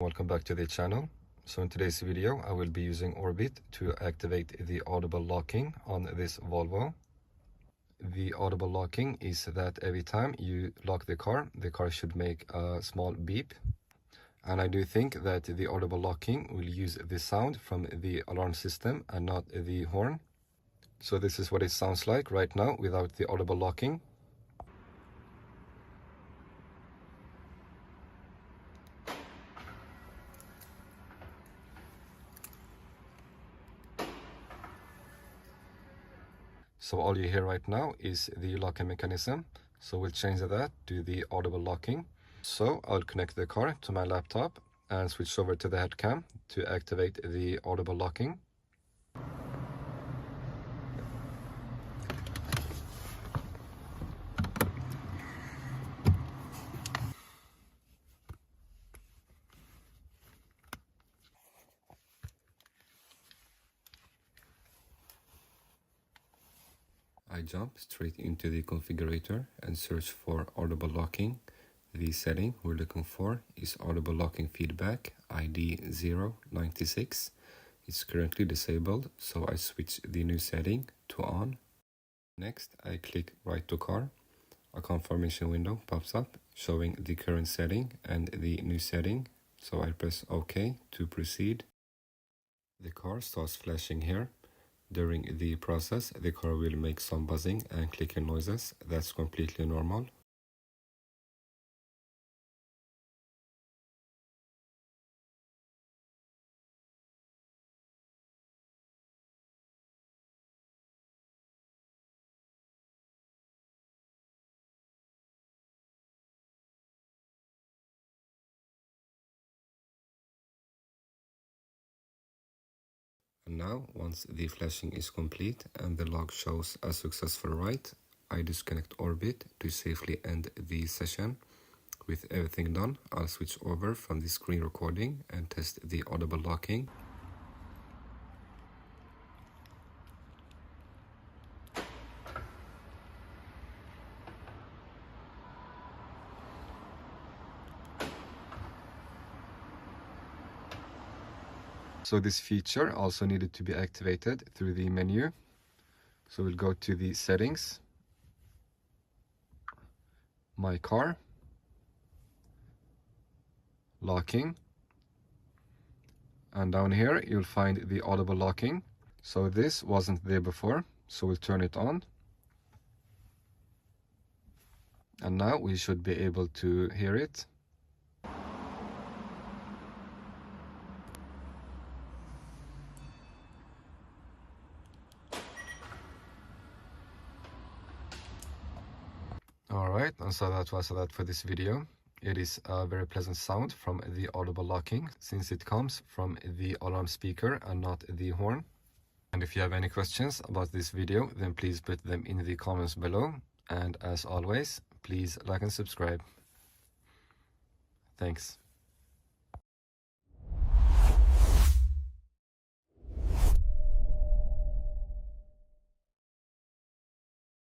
Welcome back to the channel. So in today's video I will be using Orbit to activate the audible locking on this Volvo. The audible locking is that every time you lock the car should make a small beep. And I do think that the audible locking will use the sound from the alarm system and not the horn. So this is what it sounds like right now without the audible locking. So all you hear right now is the locking mechanism. So we'll change that to the audible locking. So I'll connect the car to my laptop and switch over to the head cam to activate the audible locking. I jump straight into the configurator and search for audible locking. The setting we're looking for is audible locking feedback ID 096. It's currently disabled, so I switch the new setting to on. Next, I click write to car. A confirmation window pops up showing the current setting and the new setting, so I press OK to proceed. The car starts flashing here. During the process, the car will make some buzzing and clicking noises. That's completely normal. And now, once the flashing is complete and the log shows a successful write, I disconnect Orbit to safely end the session. With everything done, I'll switch over from the screen recording and test the audible locking. So this feature also needed to be activated through the menu. So we'll go to the settings, my car, locking, and down here you'll find the audible locking. So this wasn't there before, so we'll turn it on. And now we should be able to hear it. Alright, and so that was that for this video. It is a very pleasant sound from the audible locking, since it comes from the alarm speaker and not the horn. And if you have any questions about this video, then please put them in the comments below. And as always, please like and subscribe. Thanks.